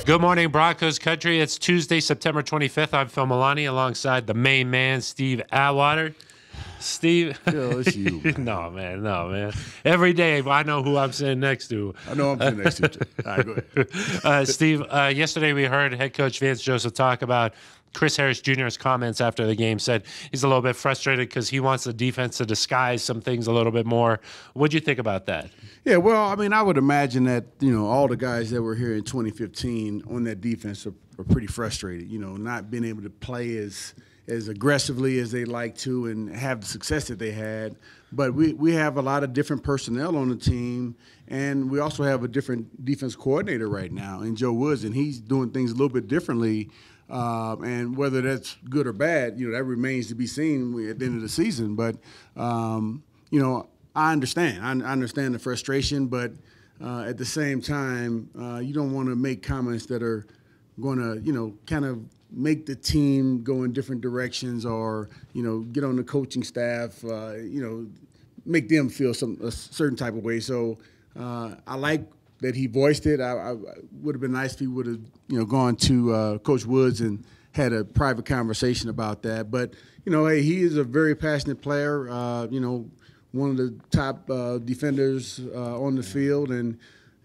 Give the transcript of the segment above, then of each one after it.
Good morning, Broncos country. It's Tuesday, September 25th. I'm Phil Milani alongside the main man, Steve Atwater. Steve. Phil, it's you, man. No, man. Every day I know who I'm sitting next to. I know I'm sitting next to you. All right, go ahead. Steve, yesterday we heard head coach Vance Joseph talk about Chris Harris Jr.'s comments after the game. Said he's a little bit frustrated because he wants the defense to disguise some things a little bit more. What'd you think about that? Yeah, well, I mean, I would imagine that, all the guys that were here in 2015 on that defense are pretty frustrated, not being able to play as aggressively as they like to and have the success that they had. But we have a lot of different personnel on the team, and we also have a different defense coordinator right now in Joe Woods, and he's doing things a little bit differently. And whether that's good or bad, that remains to be seen at the end of the season. But, I understand. I understand the frustration, but at the same time, you don't want to make comments that are going to, kind of make the team go in different directions or, get on the coaching staff, make them feel a certain type of way. So I like that he voiced it. I would have been nice if he would have, gone to Coach Woods and had a private conversation about that. But, hey, he is a very passionate player, one of the top defenders on the field. And,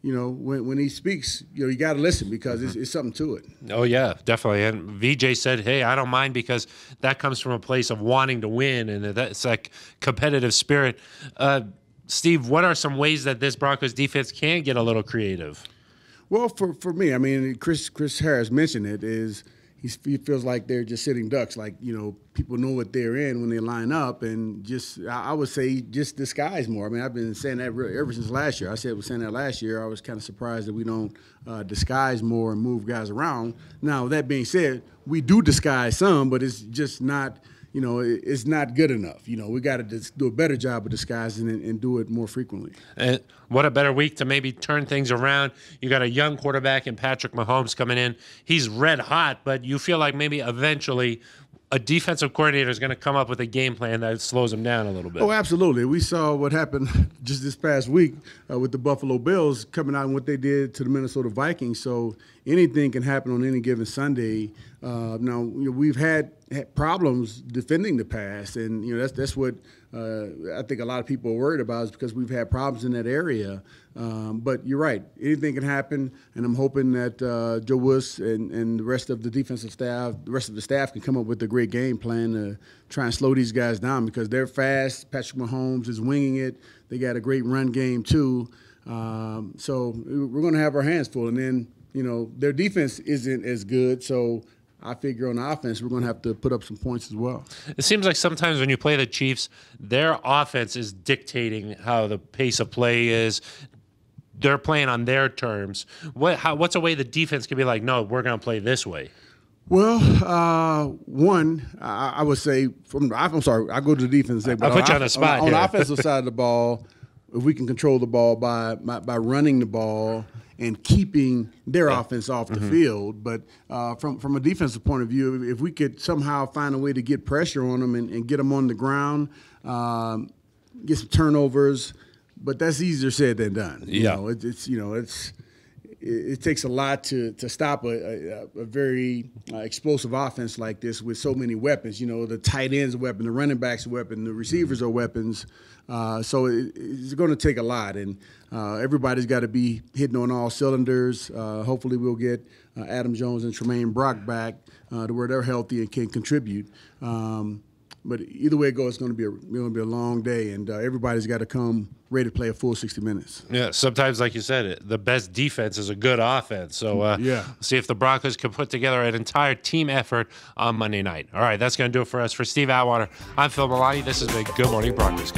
when he speaks, you got to listen because it's something to it. Oh, yeah, definitely. And VJ said, hey, I don't mind because that comes from a place of wanting to win, and that's like competitive spirit. Steve, what are some ways that this Broncos defense can get a little creative? Well, for me, I mean, Chris Harris mentioned it, is he feels like they're just sitting ducks, like, people know what they're in when they line up, and just, I would say, just disguise more. I mean, I've been saying that ever since last year. I was saying that last year. I was kind of surprised that we don't disguise more and move guys around. Now, that being said, we do disguise some, but it's just not, it's not good enough. We got to do a better job of disguising and do it more frequently. And what a better week to maybe turn things around. You got a young quarterback in Patrick Mahomes coming in. He's red hot, but you feel like maybe eventually a defensive coordinator is going to come up with a game plan that slows him down a little bit. Oh, absolutely. We saw what happened just this past week with the Buffalo Bills coming out and what they did to the Minnesota Vikings. So anything can happen on any given Sunday. Now, we've had problems defending the pass, and that's what I think a lot of people are worried about, is because we've had problems in that area. But you're right, anything can happen, and I'm hoping that Joe Woods and the rest of the defensive staff, the rest of the staff, can come up with a great game plan to try and slow these guys down, because they're fast. Patrick Mahomes is winging it. They got a great run game too. So we're going to have our hands full, and then their defense isn't as good, so I figure on offense we're going to have to put up some points as well. It seems like sometimes when you play the Chiefs, their offense is dictating how the pace of play is. They're playing on their terms. What's a way the defense can be like, no, we're going to play this way? Well, I would say I'm sorry, I go to the defense. I'll put you on the spot on here. the offensive side of the ball, if we can control the ball by running the ball and keeping their offense off the field. But from a defensive point of view, if we could somehow find a way to get pressure on them and get them on the ground, get some turnovers, but that's easier said than done. It takes a lot to stop a very explosive offense like this with so many weapons. The tight ends are a weapon, the running backs are a weapon, the receivers are weapons. So it's going to take a lot, and everybody's got to be hitting on all cylinders. Hopefully we'll get Adam Jones and Tremaine Brock back to where they're healthy and can contribute. But either way it goes, it's going to be a long day, and everybody's got to come ready to play a full 60 minutes. Yeah, sometimes, like you said, the best defense is a good offense. So see if the Broncos can put together an entire team effort on Monday night. All right, that's going to do it for us. For Steve Atwater, I'm Phil Milani. This has been Good Morning Broncos.